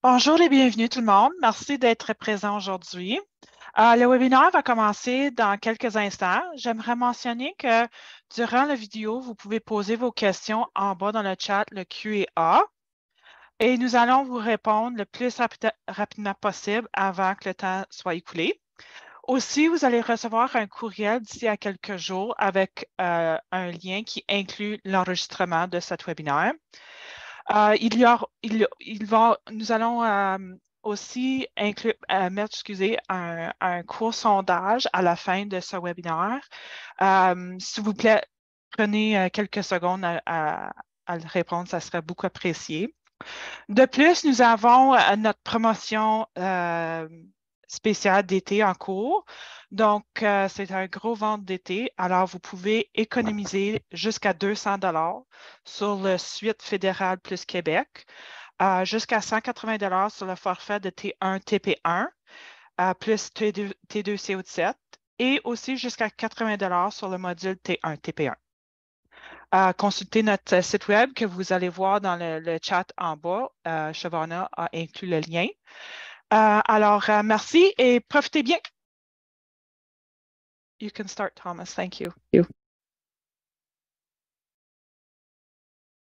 Bonjour et bienvenue tout le monde. Merci d'être présent aujourd'hui. Le webinaire va commencer dans quelques instants. J'aimerais mentionner que durant la vidéo, vous pouvez poser vos questions en bas dans le chat, le Q&A, et nous allons vous répondre le plus rapidement possible avant que le temps soit écoulé. Aussi, vous allez recevoir un courriel d'ici à quelques jours avec un lien qui inclut l'enregistrement de cet webinaire. Nous allons aussi mettre un court sondage à la fin de ce webinaire. S'il vous plaît, prenez quelques secondes à le répondre, ça serait beaucoup apprécié. De plus, nous avons notre promotion spéciale d'été en cours. Donc, c'est un gros vente d'été. Alors, vous pouvez économiser jusqu'à 200 $ sur le Suite fédéral plus Québec, jusqu'à 180 $ sur le forfait de T1 TP1 plus T2 CO7 et aussi jusqu'à 80 $ sur le module T1 TP1. Consultez notre site web que vous allez voir dans le chat en bas. Shavana a inclus le lien. Alors, merci et profitez bien. You can start, Thomas. Thank you.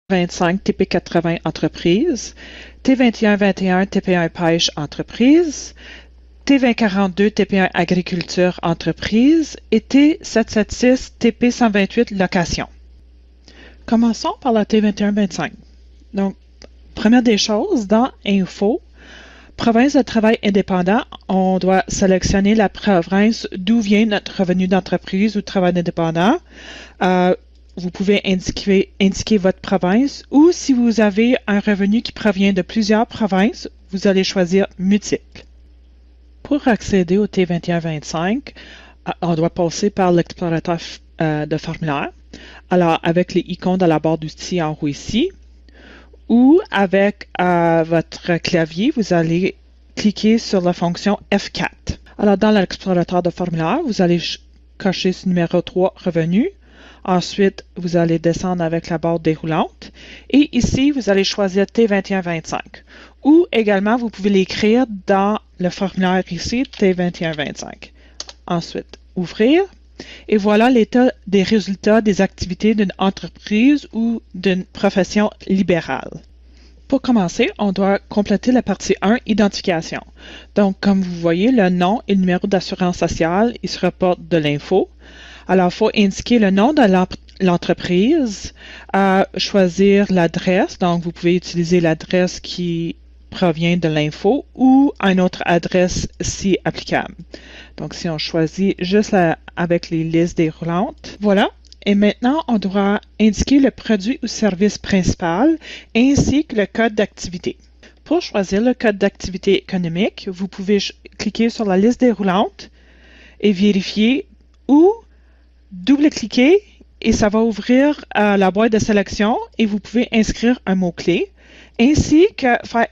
25 TP80 entreprise, T2121 TP1 pêche entreprise, T2042 TP1 agriculture entreprise et T776 TP128 location. Commençons par la T2125. Donc, première des choses, dans Info, province de travail indépendant, on doit sélectionner la province d'où vient notre revenu d'entreprise ou de travail indépendant. Vous pouvez indiquer votre province ou si vous avez un revenu qui provient de plusieurs provinces, vous allez choisir multiple. Pour accéder au T2125, on doit passer par l'explorateur de formulaire. Alors, avec les icônes dans la barre d'outils en haut ici, ou avec votre clavier, vous allez cliquer sur la fonction F4. Alors, dans l'explorateur de formulaire, vous allez cocher ce numéro 3, revenu. Ensuite, vous allez descendre avec la barre déroulante. Et ici, vous allez choisir T2125. Ou également, vous pouvez l'écrire dans le formulaire ici, T2125. Ensuite, ouvrir. Et voilà l'état des résultats des activités d'une entreprise ou d'une profession libérale. Pour commencer, on doit compléter la partie 1, identification. Donc, comme vous voyez, le nom et le numéro d'assurance sociale, il se rapportent de l'info. Alors, il faut indiquer le nom de l'entreprise, choisir l'adresse. Donc, vous pouvez utiliser l'adresse qui provient de l'info ou une autre adresse si applicable. Donc, si on choisit juste avec les listes déroulantes, voilà. Et maintenant, on doit indiquer le produit ou service principal ainsi que le code d'activité. Pour choisir le code d'activité économique, vous pouvez cliquer sur la liste déroulante et vérifier ou double-cliquer et ça va ouvrir la boîte de sélection et vous pouvez inscrire un mot-clé ainsi que faire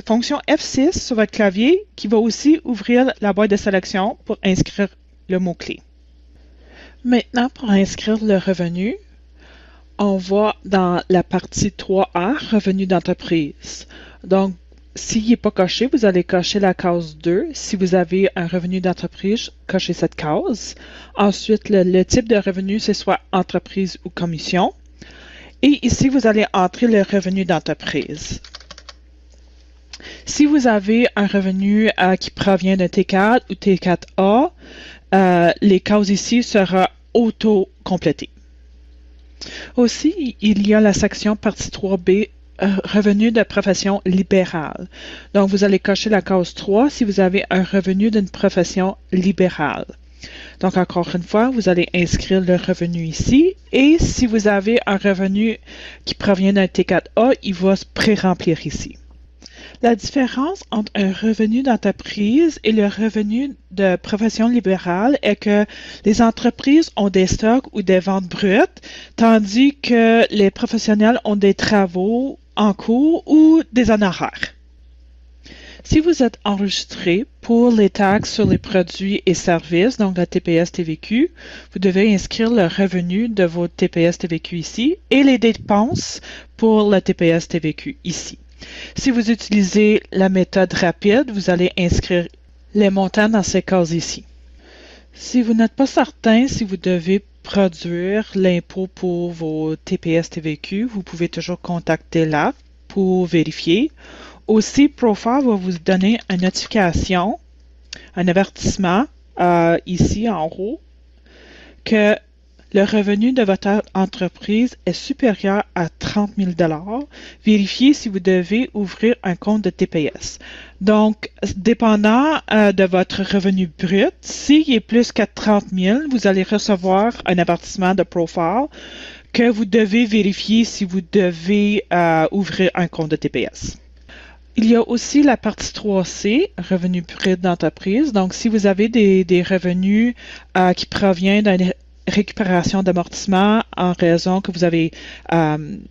fonction F6 sur votre clavier qui va aussi ouvrir la boîte de sélection pour inscrire le mot-clé. Maintenant, pour inscrire le revenu, on va dans la partie 3A, revenu d'entreprise. Donc, s'il n'est pas coché, vous allez cocher la case 2. Si vous avez un revenu d'entreprise, cochez cette case. Ensuite, le type de revenu, c'est soit entreprise ou commission. Et ici, vous allez entrer le revenu d'entreprise. Si vous avez un revenu qui provient d'un T4 ou T4A, les cases ici seront auto-complétées. Aussi, il y a la section partie 3B, revenu de profession libérale. Donc, vous allez cocher la case 3 si vous avez un revenu d'une profession libérale. Donc, encore une fois, vous allez inscrire le revenu ici. Et si vous avez un revenu qui provient d'un T4A, il va se pré-remplir ici. La différence entre un revenu d'entreprise et le revenu de profession libérale est que les entreprises ont des stocks ou des ventes brutes, tandis que les professionnels ont des travaux en cours ou des honoraires. Si vous êtes enregistré pour les taxes sur les produits et services, donc la TPS-TVQ, vous devez inscrire le revenu de votre TPS-TVQ ici et les dépenses pour la TPS-TVQ ici. Si vous utilisez la méthode rapide, vous allez inscrire les montants dans ces cases ici. Si vous n'êtes pas certain si vous devez produire l'impôt pour vos TPS-TVQ, vous pouvez toujours contacter l'ARC pour vérifier. Aussi, Profile va vous donner une notification, un avertissement ici en haut que le revenu de votre entreprise est supérieur à 30 000 $. Vérifiez si vous devez ouvrir un compte de TPS. Donc, dépendant de votre revenu brut, s'il est plus que 30 000, vous allez recevoir un avertissement de Profile que vous devez vérifier si vous devez ouvrir un compte de TPS. Il y a aussi la partie 3C, revenu brut d'entreprise. Donc, si vous avez des revenus qui proviennent d'une récupération d'amortissement en raison que vous avez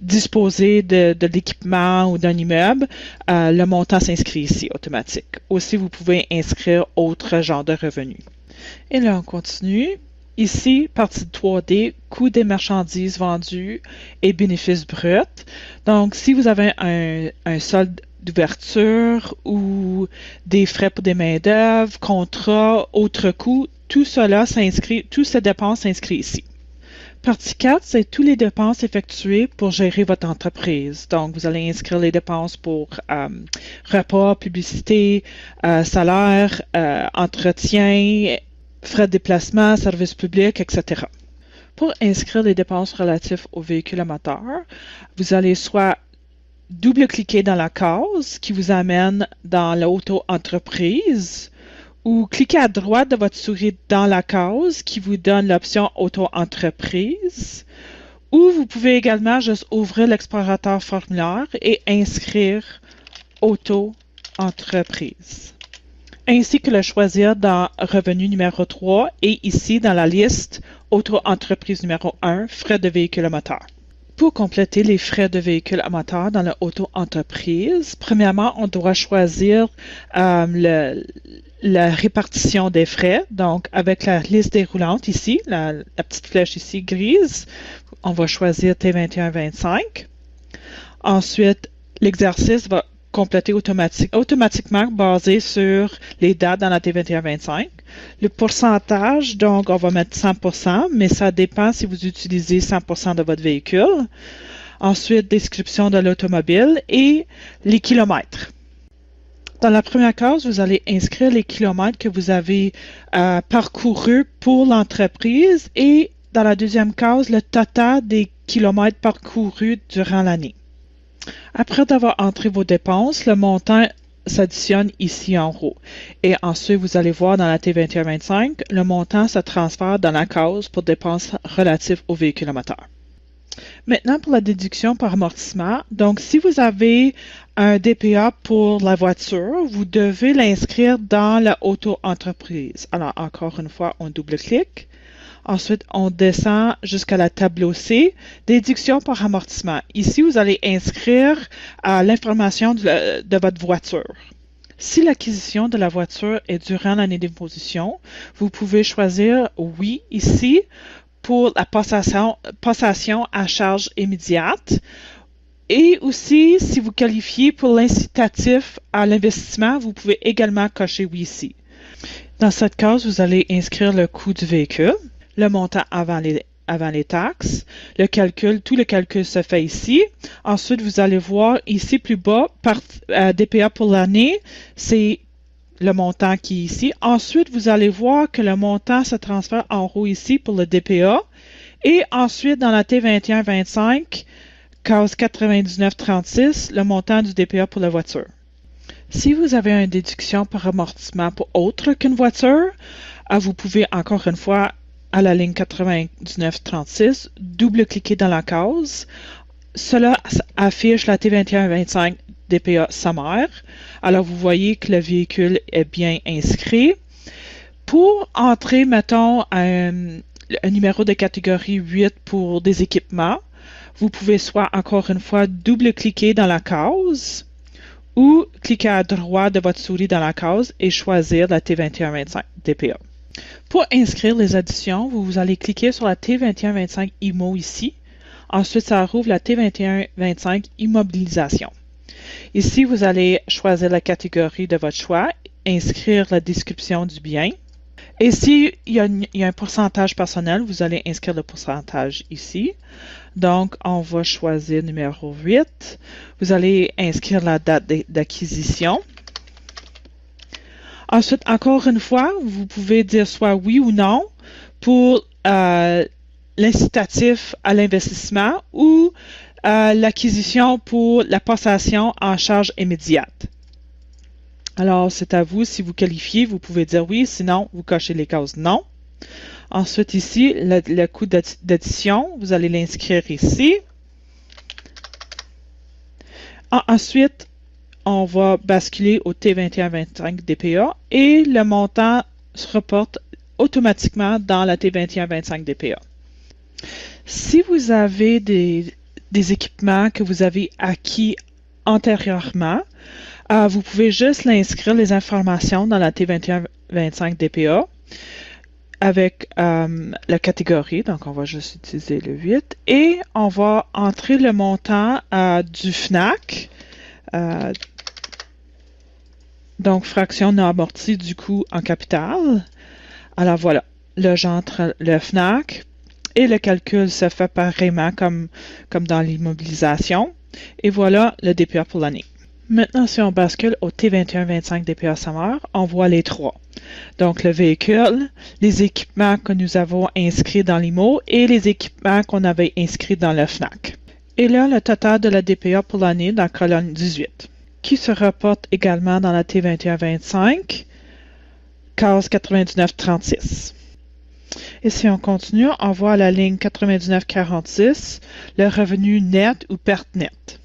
disposé de l'équipement ou d'un immeuble, le montant s'inscrit ici automatique. Aussi, vous pouvez inscrire autre genre de revenus. Et là, on continue. Ici, partie 3D, coût des marchandises vendues et bénéfices bruts. Donc, si vous avez un solde d'ouverture ou des frais pour des main-d'œuvre, contrats, autres coûts, tout cela s'inscrit, toutes ces dépenses s'inscrivent ici. Partie 4, c'est toutes les dépenses effectuées pour gérer votre entreprise. Donc, vous allez inscrire les dépenses pour repas, publicité, salaire, entretien, frais de déplacement, services publics, etc. Pour inscrire les dépenses relatives au véhicule à moteur, vous allez soit double-cliquer dans la case qui vous amène dans l'auto-entreprise ou cliquez à droite de votre souris dans la case qui vous donne l'option auto-entreprise ou vous pouvez également juste ouvrir l'explorateur formulaire et inscrire auto-entreprise ainsi que le choisir dans revenu numéro 3 et ici dans la liste auto-entreprise numéro 1, frais de véhicule à moteur. Pour compléter les frais de véhicule à moteur dans l'auto-entreprise, premièrement, on doit choisir la répartition des frais. Donc, avec la liste déroulante ici, la petite flèche ici grise, on va choisir T21-25. Ensuite, l'exercice va compléter automatiquement basé sur les dates dans la T21-25. Le pourcentage, donc, on va mettre 100%, mais ça dépend si vous utilisez 100% de votre véhicule. Ensuite, description de l'automobile et les kilomètres. Dans la première case, vous allez inscrire les kilomètres que vous avez parcourus pour l'entreprise et dans la deuxième case, le total des kilomètres parcourus durant l'année. Après d'avoir entré vos dépenses, le montant s'additionne ici en haut. Et ensuite, vous allez voir dans la T2125, le montant se transfère dans la case pour dépenses relatives au véhicule à moteur. Maintenant, pour la déduction par amortissement, donc si vous avez un DPA pour la voiture, vous devez l'inscrire dans la auto-entreprise. Alors, encore une fois, on double-clique. Ensuite, on descend jusqu'à la tableau C, déduction par amortissement. Ici, vous allez inscrire l'information de votre voiture. Si l'acquisition de la voiture est durant l'année d'imposition, vous pouvez choisir oui ici pour la passation à charge immédiate. Et aussi, si vous qualifiez pour l'incitatif à l'investissement, vous pouvez également cocher oui ici. Dans cette case, vous allez inscrire le coût du véhicule, le montant avant les taxes, tout le calcul se fait ici. Ensuite, vous allez voir ici plus bas, DPA pour l'année, c'est le montant qui est ici. Ensuite, vous allez voir que le montant se transfère en haut ici pour le DPA. Et ensuite, dans la T2125, case 9936, le montant du DPA pour la voiture. Si vous avez une déduction par amortissement pour autre qu'une voiture, vous pouvez encore une fois à la ligne 9936, double-cliquer dans la case. Cela affiche la T2125 DPA sommaire. Alors, vous voyez que le véhicule est bien inscrit. Pour entrer, mettons, un numéro de catégorie 8 pour des équipements, vous pouvez soit, encore une fois, double-cliquer dans la case ou cliquer à droite de votre souris dans la case et choisir la T2125 DPA. Pour inscrire les additions, vous allez cliquer sur la T2125 IMO ici. Ensuite, ça rouvre la T2125 Immobilisation. Ici, vous allez choisir la catégorie de votre choix, inscrire la description du bien. Et s'il y a un pourcentage personnel, vous allez inscrire le pourcentage ici. Donc, on va choisir numéro 8. Vous allez inscrire la date d'acquisition. Ensuite, encore une fois, vous pouvez dire soit oui ou non pour l'incitatif à l'investissement ou l'acquisition pour la passation en charge immédiate. Alors, c'est à vous. Si vous qualifiez, vous pouvez dire oui. Sinon, vous cochez les cases non. Ensuite, ici, le coût d'addition, vous allez l'inscrire ici. Ensuite, on va basculer au T2125 DPA et le montant se reporte automatiquement dans la T2125 DPA. Si vous avez des équipements que vous avez acquis antérieurement, vous pouvez juste l'inscrire les informations dans la T2125 DPA avec la catégorie. Donc, on va juste utiliser le 8 et on va entrer le montant du FNAC. Donc, fraction non amortie du coût en capital. Alors voilà, là j'entre le FNAC et le calcul se fait pareillement comme dans l'immobilisation. Et voilà le DPA pour l'année. Maintenant, si on bascule au T2125 DPA sommaire, on voit les trois. Donc, le véhicule, les équipements que nous avons inscrits dans l'IMO et les équipements qu'on avait inscrits dans le FNAC. Et là, le total de la DPA pour l'année dans la colonne 18, qui se reporte également dans la T2125, case 9936. Et si on continue, on voit à la ligne 9946 le revenu net ou perte nette,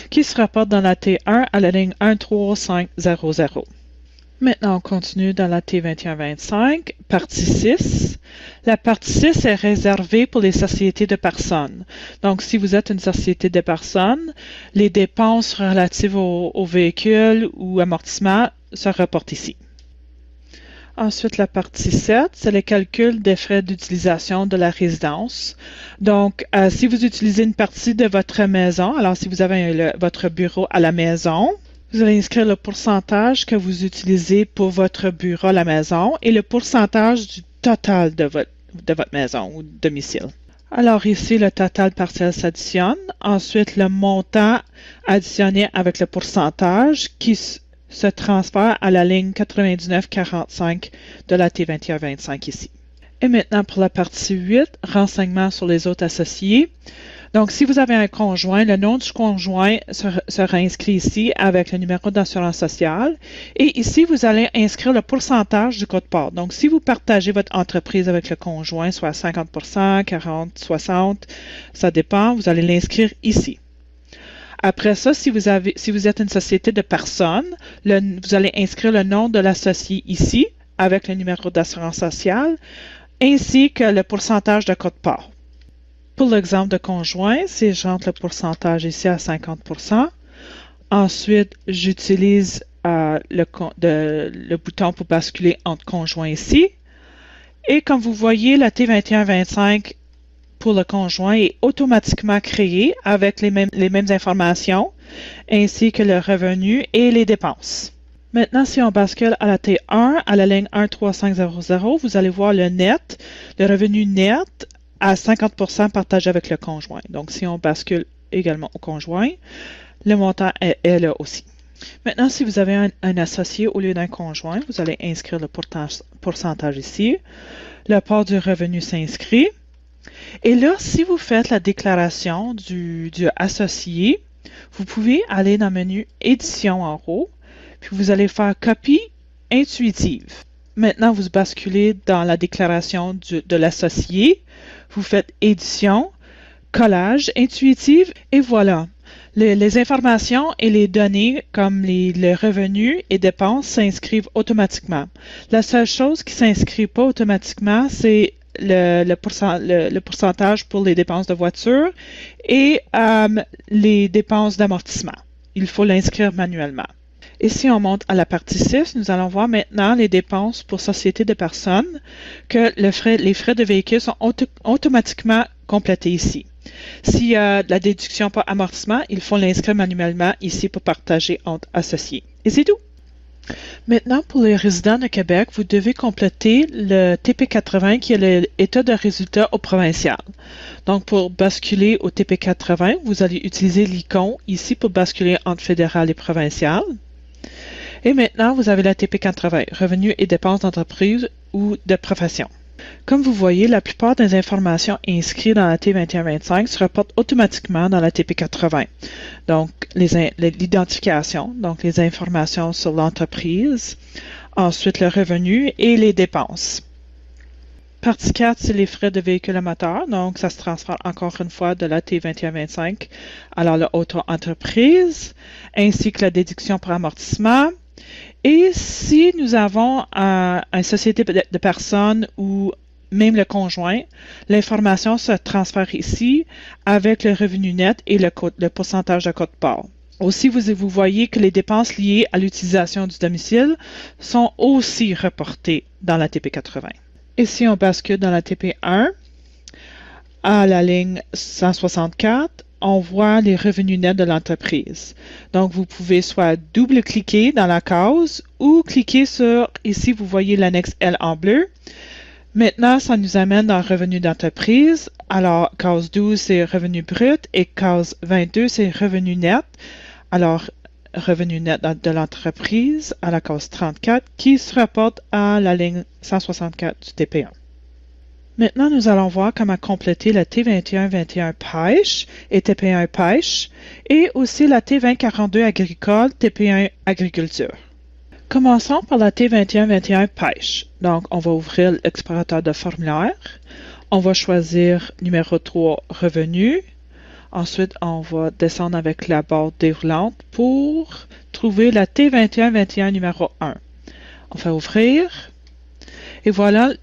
qui se rapporte dans la T1 à la ligne 13500. Maintenant, on continue dans la T2125, partie 6. La partie 6 est réservée pour les sociétés de personnes. Donc, si vous êtes une société de personnes, les dépenses relatives au véhicule ou amortissement se reportent ici. Ensuite, la partie 7, c'est le calcul des frais d'utilisation de la résidence. Donc, si vous utilisez une partie de votre maison, alors si vous avez votre bureau à la maison, vous allez inscrire le pourcentage que vous utilisez pour votre bureau à la maison et le pourcentage du total de votre maison ou domicile. Alors ici, le total partiel s'additionne. Ensuite, le montant additionné avec le pourcentage qui se transfère à la ligne 9945 de la T2125 ici. Et maintenant, pour la partie 8, renseignements sur les autres associés. Donc, si vous avez un conjoint, le nom du conjoint sera inscrit ici avec le numéro d'assurance sociale. Et ici, vous allez inscrire le pourcentage du quote-part. Donc, si vous partagez votre entreprise avec le conjoint, soit 50%, 40%, 60%, ça dépend, vous allez l'inscrire ici. Après ça, si vous êtes une société de personnes, vous allez inscrire le nom de l'associé ici avec le numéro d'assurance sociale, ainsi que le pourcentage de quote-part. Pour l'exemple de conjoint, c'est j'entre le pourcentage ici à 50%. Ensuite, j'utilise le bouton pour basculer entre conjoint ici. Et comme vous voyez, la T2125 pour le conjoint est automatiquement créée avec les mêmes informations, ainsi que le revenu et les dépenses. Maintenant, si on bascule à la T1, à la ligne 13500, vous allez voir le net, le revenu net à 50% partagé avec le conjoint. Donc, si on bascule également au conjoint, le montant est là aussi. Maintenant, si vous avez un associé au lieu d'un conjoint, vous allez inscrire le pourcentage ici. Le part du revenu s'inscrit. Et là, si vous faites la déclaration du associé, vous pouvez aller dans le menu Édition en haut, puis vous allez faire Copie intuitive. Maintenant, vous basculez dans la déclaration de l'associé, vous faites Édition, Collage intuitive, et voilà. Les informations et les données comme les revenus et dépenses s'inscrivent automatiquement. La seule chose qui ne s'inscrit pas automatiquement, c'est le pourcentage pour les dépenses de voiture et les dépenses d'amortissement. Il faut l'inscrire manuellement. Et si on monte à la partie 6, nous allons voir maintenant les dépenses pour société de personnes, que les frais de véhicule sont automatiquement complétés ici. S'il y a de la déduction par amortissement, il faut l'inscrire manuellement ici pour partager entre associés. Et c'est tout. Maintenant, pour les résidents de Québec, vous devez compléter le TP80 qui est l'état de résultat au provincial. Donc, pour basculer au TP80, vous allez utiliser l'icône ici pour basculer entre fédéral et provincial. Et maintenant, vous avez la TP80, revenus et dépenses d'entreprise ou de profession. Comme vous voyez, la plupart des informations inscrites dans la T2125 se reportent automatiquement dans la TP80. Donc, l'identification, donc les informations sur l'entreprise, ensuite le revenu et les dépenses. Partie 4, c'est les frais de véhicule à moteur, donc ça se transfère encore une fois de la T2125 à l'auto-entreprise, ainsi que la déduction par amortissement. Et si nous avons une société de personnes ou même le conjoint, l'information se transfère ici avec le revenu net et le pourcentage de quote-part. Aussi, vous voyez que les dépenses liées à l'utilisation du domicile sont aussi reportées dans la TP80. Et si on bascule dans la TP1, à la ligne 164, on voit les revenus nets de l'entreprise. Donc, vous pouvez soit double-cliquer dans la case ou cliquer sur, ici, vous voyez l'annexe L en bleu. Maintenant, ça nous amène dans revenu d'entreprise. Alors, case 12, c'est revenu brut et case 22, c'est revenu net. Alors, revenu net de l'entreprise à la case 34 qui se rapporte à la ligne 164 du TP1. Maintenant, nous allons voir comment compléter la T2121 pêche et TP1 pêche et aussi la T2042 agricole, TP1 agriculture. Commençons par la T2121 pêche. Donc, on va ouvrir l'explorateur de formulaire. On va choisir numéro 3, revenu. Ensuite, on va descendre avec la barre déroulante pour trouver la T2121 numéro 1. On fait ouvrir. Et voilà,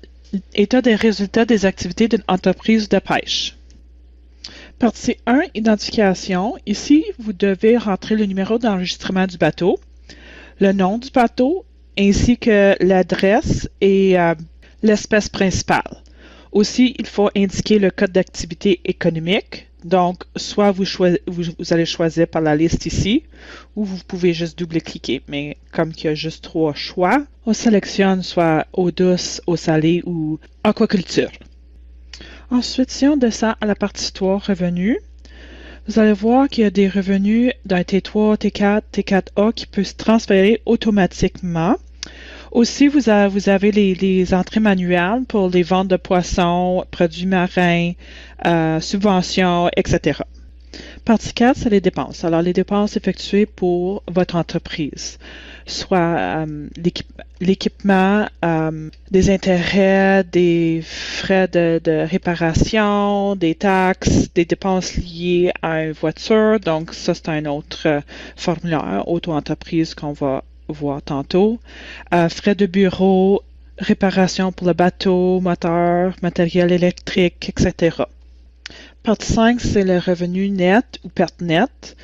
état des résultats des activités d'une entreprise de pêche. Partie 1, identification. Ici, vous devez rentrer le numéro d'enregistrement du bateau, le nom du bateau, ainsi que l'adresse et l'espèce principale. Aussi, il faut indiquer le code d'activité économique. Donc, soit vous allez choisir par la liste ici, ou vous pouvez juste double-cliquer. Mais comme il y a juste 3 choix, on sélectionne soit eau douce, eau salée ou aquaculture. Ensuite, si on descend à la partie 3, revenus, vous allez voir qu'il y a des revenus d'un T3, T4, T4A qui peuvent se transférer automatiquement. Aussi, vous avez les entrées manuelles pour les ventes de poissons, produits marins, subventions, etc. Partie 4, c'est les dépenses. Alors, les dépenses effectuées pour votre entreprise, soit l'équipement, des intérêts, des frais de réparation, des taxes, des dépenses liées à une voiture. Donc, ça, c'est un autre formulaire, auto-entreprise, qu'on va voir tantôt. Frais de bureau, réparation pour le bateau, moteur, matériel électrique, etc. Partie 5, c'est le revenu net ou perte nette.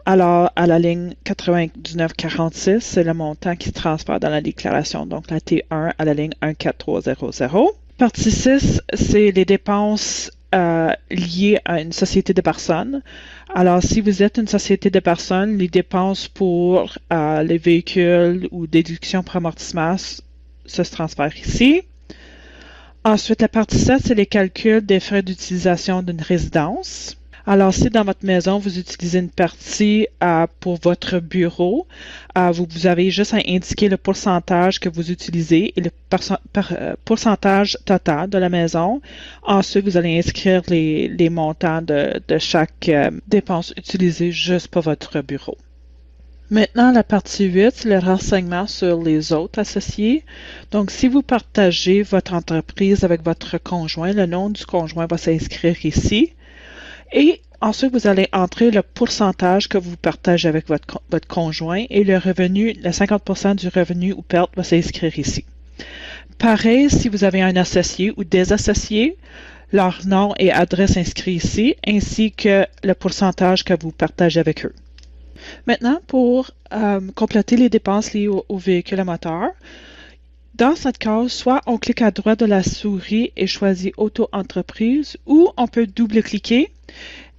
Alors, à la ligne 9946, c'est le montant qui se transfère dans la déclaration, donc la T1 à la ligne 14300. Partie 6, c'est les dépenses liées à une société de personnes. Alors, si vous êtes une société de personnes, les dépenses pour les véhicules ou déduction pour amortissement se transfèrent ici. Ensuite, la partie 7, c'est les calculs des frais d'utilisation d'une résidence. Alors, si dans votre maison, vous utilisez une partie pour votre bureau, vous avez juste à indiquer le pourcentage que vous utilisez et le pourcentage total de la maison. Ensuite, vous allez inscrire les montants de chaque dépense utilisée juste pour votre bureau. Maintenant, la partie 8, c'est le renseignement sur les autres associés. Donc, si vous partagez votre entreprise avec votre conjoint, le nom du conjoint va s'inscrire ici. Et ensuite, vous allez entrer le pourcentage que vous partagez avec votre conjoint et le revenu, le 50% du revenu ou perte va s'inscrire ici. Pareil, si vous avez un associé ou des associés, leur nom et adresse inscrits ici, ainsi que le pourcentage que vous partagez avec eux. Maintenant, pour compléter les dépenses liées au véhicule à moteur, dans cette case, soit on clique à droite de la souris et choisit Auto-entreprise, ou on peut double-cliquer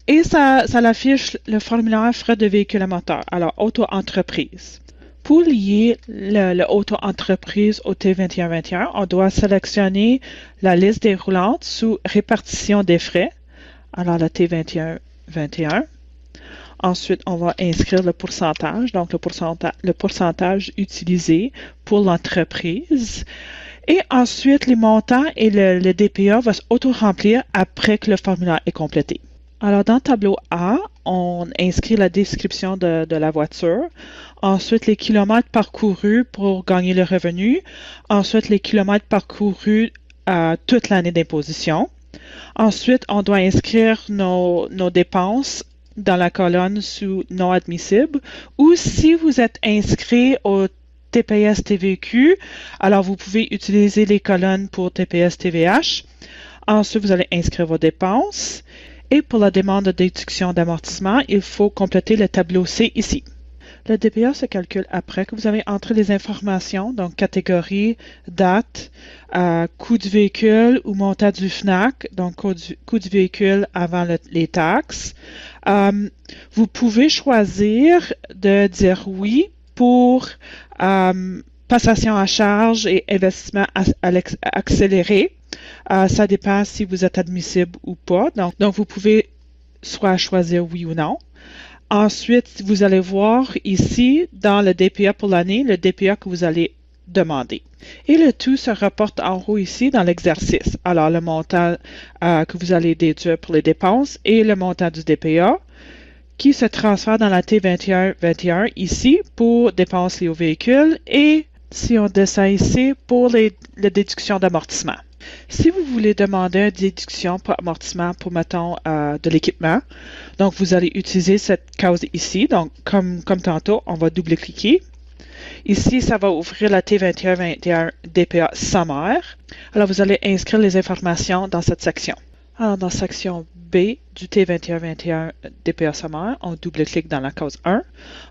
et ça l'affiche le formulaire frais de véhicule à moteur. Alors, Auto-entreprise. Pour lier le Auto-entreprise au T2121, on doit sélectionner la liste déroulante sous Répartition des frais. Alors, la T2121. Ensuite, on va inscrire le pourcentage, donc le pourcentage utilisé pour l'entreprise. Et ensuite, les montants et le DPA va s'auto-remplir après que le formulaire est complété. Alors, dans le tableau A, on inscrit la description de la voiture. Ensuite, les kilomètres parcourus pour gagner le revenu. Ensuite, les kilomètres parcourus toute l'année d'imposition. Ensuite, on doit inscrire nos dépenses dans la colonne sous non admissible, ou si vous êtes inscrit au TPS TVQ, alors vous pouvez utiliser les colonnes pour TPS TVH. Ensuite, vous allez inscrire vos dépenses. Et pour la demande de déduction d'amortissement, il faut compléter le tableau C ici. Le DPA se calcule après que vous avez entré les informations, donc catégorie, date, coût du véhicule ou montant du FNAC, donc coût du véhicule avant les taxes. Vous pouvez choisir de dire oui pour passation à charge et investissement accéléré. Ça dépend si vous êtes admissible ou pas. Donc vous pouvez soit choisir oui ou non. Ensuite, vous allez voir ici, dans le DPA pour l'année, le DPA que vous allez demander. Et le tout se rapporte en haut ici dans l'exercice. Alors, le montant que vous allez déduire pour les dépenses et le montant du DPA qui se transfère dans la T2121 ici pour dépenses liées au véhicule et si on descend ici pour la déduction d'amortissement. Si vous voulez demander une déduction pour amortissement pour, mettons, de l'équipement, donc vous allez utiliser cette case ici. Donc, comme tantôt, on va double-cliquer. Ici, ça va ouvrir la T2121 DPA sommaire. Alors, vous allez inscrire les informations dans cette section. Alors, dans la section B du T2121 DPA sommaire, on double-clique dans la case 1.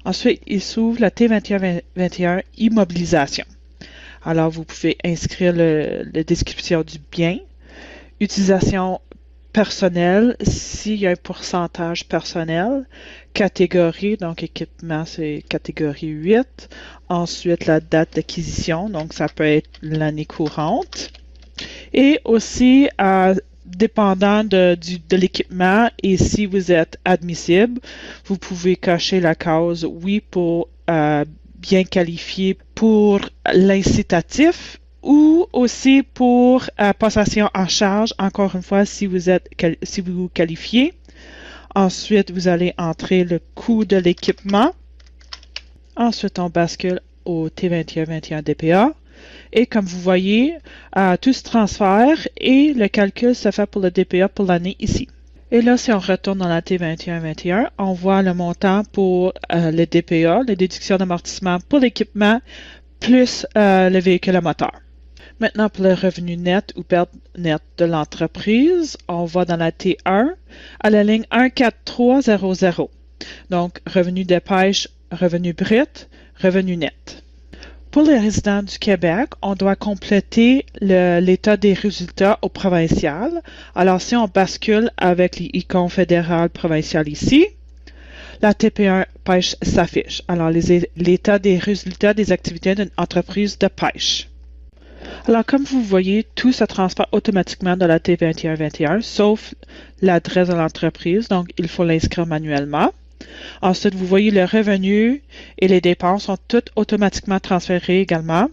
Ensuite, il s'ouvre la T2121 immobilisation. Alors, vous pouvez inscrire la description du bien, utilisation personnelle, s'il y a un pourcentage personnel, catégorie, donc équipement, c'est catégorie 8. Ensuite, la date d'acquisition, donc ça peut être l'année courante. Et aussi, dépendant de l'équipement et si vous êtes admissible, vous pouvez cocher la case oui pour bien qualifié pour l'incitatif ou aussi pour possession en charge, encore une fois, si vous qualifiez. Ensuite, vous allez entrer le coût de l'équipement. Ensuite, on bascule au T2121 DPA. Et comme vous voyez, tout se transfère et le calcul se fait pour le DPA pour l'année ici. Et là, si on retourne dans la T2121, on voit le montant pour le DPA, les déductions d'amortissement pour l'équipement, plus le véhicule à moteur. Maintenant, pour le revenu net ou perte nette de l'entreprise, on va dans la T1 à la ligne 14300. Donc, revenu de pêche, revenu brut, revenu net. Pour les résidents du Québec, on doit compléter l'état des résultats au provincial. Alors, si on bascule avec l'icône fédéral provincial ici, la TP1 pêche s'affiche. Alors, l'état des résultats des activités d'une entreprise de pêche. Alors, comme vous voyez, tout se transfère automatiquement dans la T2121, sauf l'adresse de l'entreprise, donc il faut l'inscrire manuellement. Ensuite, vous voyez le revenu et les dépenses sont toutes automatiquement transférées également,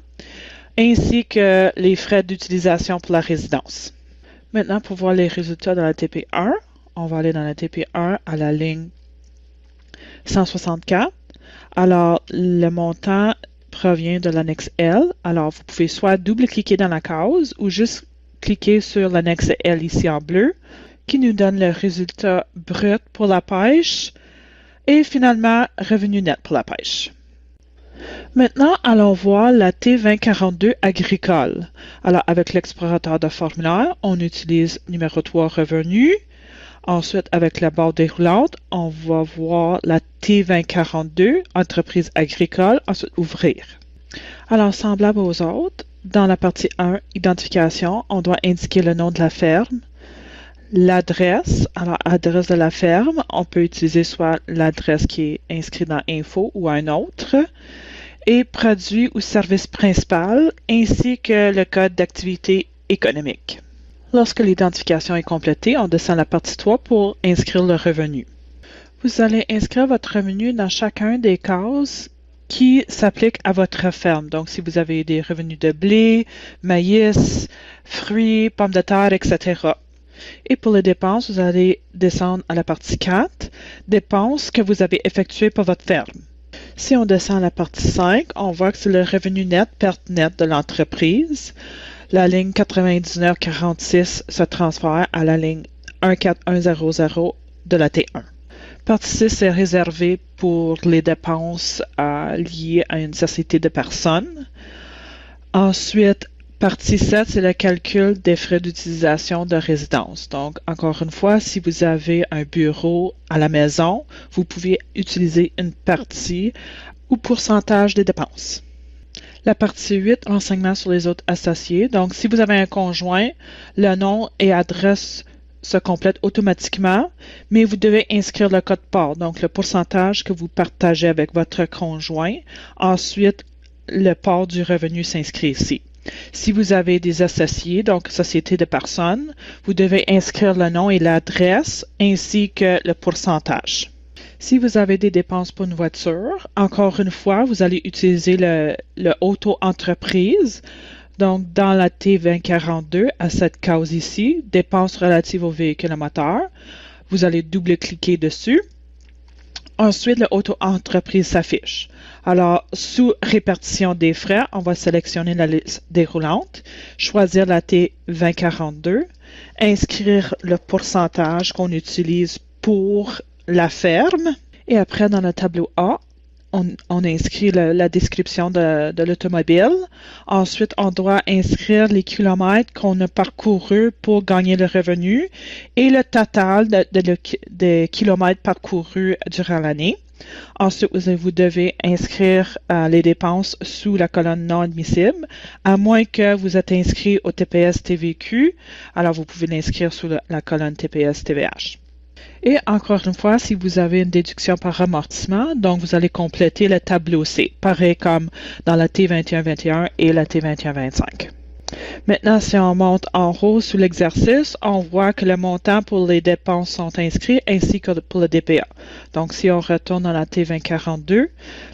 ainsi que les frais d'utilisation pour la résidence. Maintenant, pour voir les résultats de la TP1, on va aller dans la TP1 à la ligne 164. Alors, le montant provient de l'annexe L. Alors, vous pouvez soit double-cliquer dans la case ou juste cliquer sur l'annexe L ici en bleu, qui nous donne le résultat brut pour la pêche et finalement, revenu net pour la pêche. Maintenant, allons voir la T2042 agricole. Alors, avec l'explorateur de formulaire, on utilise numéro 3 revenu. Ensuite, avec la barre déroulante, on va voir la T2042, entreprise agricole, ensuite ouvrir. Alors, semblable aux autres, dans la partie 1, identification, on doit indiquer le nom de la ferme, l'adresse, alors adresse de la ferme, on peut utiliser soit l'adresse qui est inscrite dans Info ou un autre, et produit ou service principal, ainsi que le code d'activité économique. Lorsque l'identification est complétée, on descend à la partie 3 pour inscrire le revenu. Vous allez inscrire votre revenu dans chacun des cases qui s'appliquent à votre ferme. Donc, si vous avez des revenus de blé, maïs, fruits, pommes de terre, etc. Et pour les dépenses, vous allez descendre à la partie 4, dépenses que vous avez effectuées pour votre ferme. Si on descend à la partie 5, on voit que c'est le revenu net, perte nette de l'entreprise. La ligne 9946 se transfère à la ligne 14100 de la T1. Partie 6 est réservée pour les dépenses liées à une société de personnes. Ensuite, partie 7, c'est le calcul des frais d'utilisation de résidence. Donc, encore une fois, si vous avez un bureau à la maison, vous pouvez utiliser une partie ou pourcentage des dépenses. La partie 8, renseignements sur les autres associés. Donc, si vous avez un conjoint, le nom et adresse se complètent automatiquement, mais vous devez inscrire le code part, donc le pourcentage que vous partagez avec votre conjoint. Ensuite, le part du revenu s'inscrit ici. Si vous avez des associés, donc société de personnes, vous devez inscrire le nom et l'adresse ainsi que le pourcentage. Si vous avez des dépenses pour une voiture, encore une fois, vous allez utiliser le auto-entreprise. Donc, dans la T2042, à cette case ici, dépenses relatives au véhicule à moteur, vous allez double-cliquer dessus. Ensuite, le auto-entreprise s'affiche. Alors, sous répartition des frais, on va sélectionner la liste déroulante, choisir la T2042, inscrire le pourcentage qu'on utilise pour la ferme. Et après, dans le tableau A, on inscrit la description de l'automobile. Ensuite, on doit inscrire les kilomètres qu'on a parcourus pour gagner le revenu et le total de kilomètres parcourus durant l'année. Ensuite, vous devez inscrire les dépenses sous la colonne non admissible, à moins que vous êtes inscrit au TPS TVQ. Alors, vous pouvez l'inscrire sous la colonne TPS TVH. Et encore une fois, si vous avez une déduction par amortissement, donc vous allez compléter le tableau C, pareil comme dans la T2121 et la T2125. Maintenant, si on monte en haut sous l'exercice, on voit que le montant pour les dépenses sont inscrits ainsi que pour le DPA. Donc, si on retourne dans la T2042,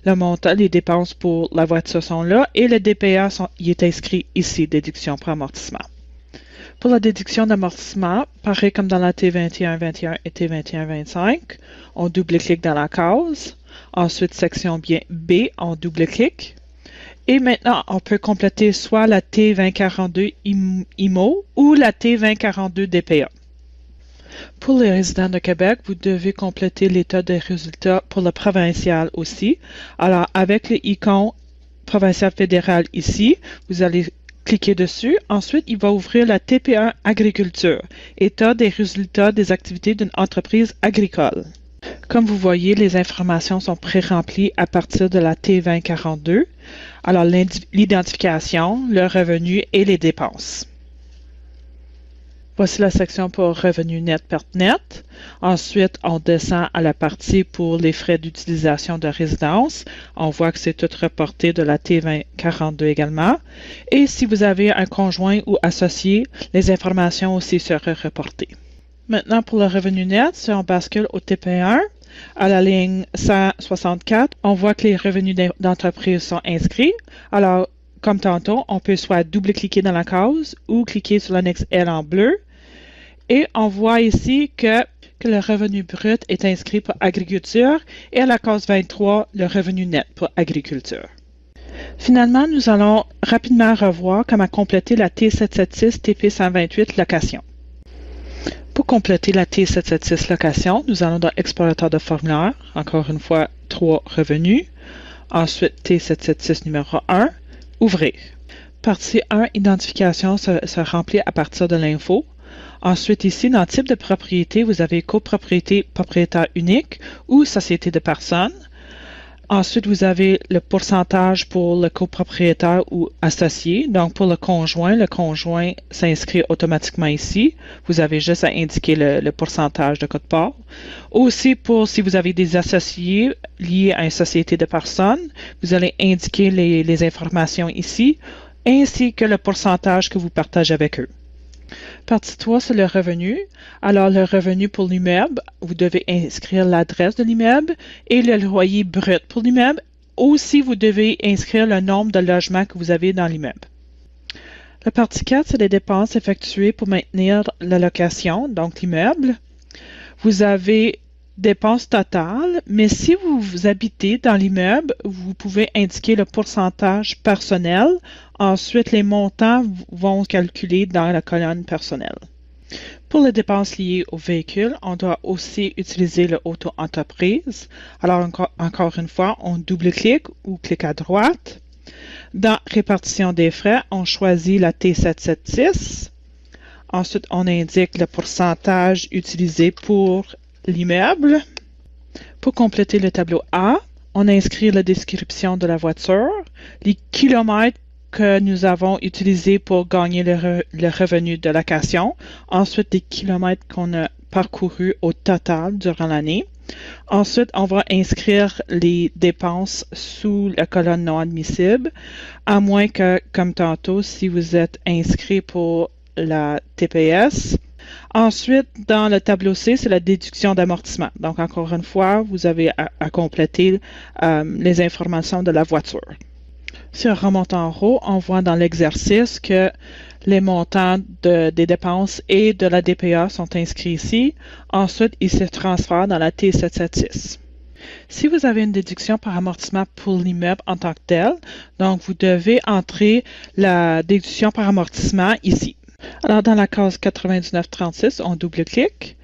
le montant, les dépenses pour la voiture sont là et le DPA il est inscrit ici, déduction pour amortissement. Pour la déduction d'amortissement, pareil comme dans la T2121 et T2125, on double-clique dans la case. Ensuite, section bien B, on double-clique. Et maintenant, on peut compléter soit la T2042 IMO ou la T2042 DPA. Pour les résidents de Québec, vous devez compléter l'état des résultats pour le provincial aussi. Alors, avec l'icône provincial fédéral ici, vous allez cliquer dessus. Ensuite, il va ouvrir la TP1 Agriculture, état des résultats des activités d'une entreprise agricole. Comme vous voyez, les informations sont pré-remplies à partir de la T2042. Alors, l'identification, le revenu et les dépenses. Voici la section pour revenu net, perte nette. Ensuite, on descend à la partie pour les frais d'utilisation de résidence. On voit que c'est tout reporté de la T2042 également. Et si vous avez un conjoint ou associé, les informations aussi seraient reportées. Maintenant, pour le revenu net, si on bascule au TP1, à la ligne 164, on voit que les revenus d'entreprise sont inscrits. Alors, comme tantôt, on peut soit double-cliquer dans la case ou cliquer sur l'annexe L en bleu. Et on voit ici que le revenu brut est inscrit pour agriculture et à la case 23, le revenu net pour agriculture. Finalement, nous allons rapidement revoir comment compléter la T776 TP128 location. Pour compléter la T776 location, nous allons dans Explorateur de formulaire, encore une fois, 3 revenus. Ensuite, T776 numéro 1, ouvrir. Partie 1, identification se remplit à partir de l'info. Ensuite, ici, dans type de propriété, vous avez copropriété, propriétaire unique ou société de personnes. Ensuite, vous avez le pourcentage pour le copropriétaire ou associé. Donc, pour le conjoint s'inscrit automatiquement ici. Vous avez juste à indiquer le pourcentage de code part. Aussi, pour si vous avez des associés liés à une société de personnes, vous allez indiquer les informations ici, ainsi que le pourcentage que vous partagez avec eux. Partie 3, c'est le revenu. Alors, le revenu pour l'immeuble, vous devez inscrire l'adresse de l'immeuble et le loyer brut pour l'immeuble. Aussi, vous devez inscrire le nombre de logements que vous avez dans l'immeuble. La partie 4, c'est les dépenses effectuées pour maintenir la location, donc l'immeuble. Vous avez dépenses totales, mais si vous habitez dans l'immeuble, vous pouvez indiquer le pourcentage personnel. Ensuite, les montants vont calculer dans la colonne personnelle. Pour les dépenses liées au véhicule, on doit aussi utiliser le auto-entreprise. Alors, encore une fois, on double-clique ou clique à droite. Dans répartition des frais, on choisit la T776. Ensuite, on indique le pourcentage utilisé pour l'immeuble. Pour compléter le tableau A, on inscrit la description de la voiture, les kilomètres que nous avons utilisés pour gagner le revenu de location, ensuite les kilomètres qu'on a parcourus au total durant l'année. Ensuite, on va inscrire les dépenses sous la colonne non admissible, à moins que, comme tantôt, si vous êtes inscrit pour la TPS. Ensuite, dans le tableau C, c'est la déduction d'amortissement. Donc, encore une fois, vous avez à compléter les informations de la voiture. Si on remonte en haut, on voit dans l'exercice que les montants des dépenses et de la DPA sont inscrits ici. Ensuite, ils se transfèrent dans la T776. Si vous avez une déduction par amortissement pour l'immeuble en tant que tel, donc vous devez entrer la déduction par amortissement ici. Alors, dans la case 9936, on double-clique.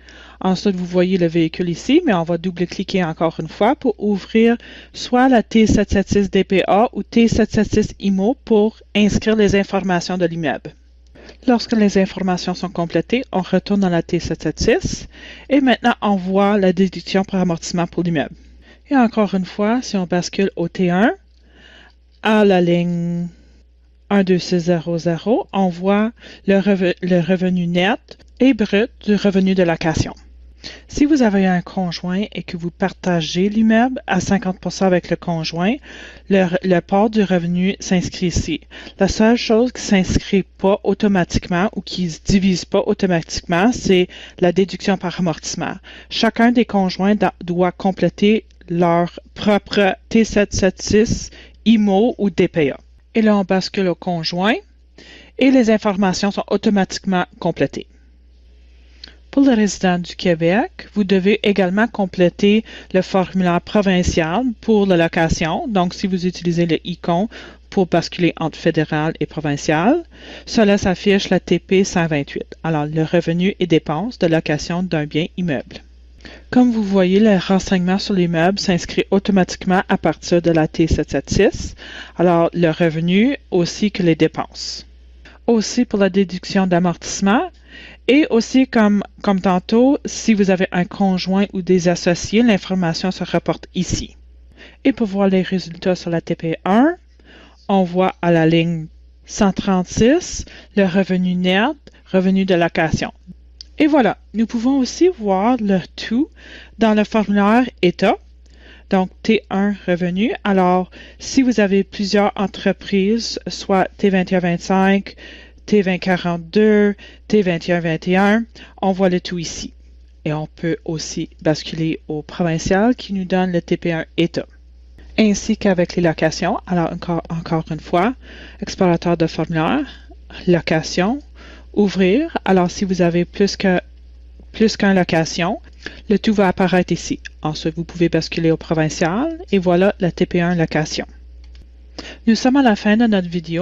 Ensuite, vous voyez le véhicule ici, mais on va double-cliquer encore une fois pour ouvrir soit la T776 DPA ou T776 IMO pour inscrire les informations de l'immeuble. Lorsque les informations sont complétées, on retourne dans la T776 et maintenant, on voit la déduction par amortissement pour l'immeuble. Et encore une fois, si on bascule au T1, à la ligne 12600, on voit le revenu net et brut du revenu de location. Si vous avez un conjoint et que vous partagez l'immeuble à 50% avec le conjoint, le port du revenu s'inscrit ici. La seule chose qui ne s'inscrit pas automatiquement ou qui ne se divise pas automatiquement, c'est la déduction par amortissement. Chacun des conjoints doit compléter leur propre T776, IMO ou DPA. Et là, on bascule au conjoint et les informations sont automatiquement complétées. Pour les résidents du Québec, vous devez également compléter le formulaire provincial pour la location. Donc, si vous utilisez le ICON pour basculer entre fédéral et provincial, cela s'affiche la TP 128. Alors, le revenu et dépenses de location d'un bien immeuble. Comme vous voyez, le renseignement sur l'immeuble s'inscrit automatiquement à partir de la T776. Alors, le revenu aussi que les dépenses. Aussi pour la déduction d'amortissement, et aussi, comme tantôt, si vous avez un conjoint ou des associés, l'information se reporte ici. Et pour voir les résultats sur la TP1, on voit à la ligne 136 le revenu net, revenu de location. Et voilà, nous pouvons aussi voir le tout dans le formulaire État. Donc, T1 revenu. Alors, si vous avez plusieurs entreprises, soit T2125, T2042, T2121, on voit le tout ici. Et on peut aussi basculer au provincial qui nous donne le TP1 État. Ainsi qu'avec les locations. Alors, encore une fois, explorateur de formulaire, location, ouvrir. Alors, si vous avez plus qu'un location, le tout va apparaître ici. Ensuite, vous pouvez basculer au provincial et voilà la TP1 location. Nous sommes à la fin de notre vidéo.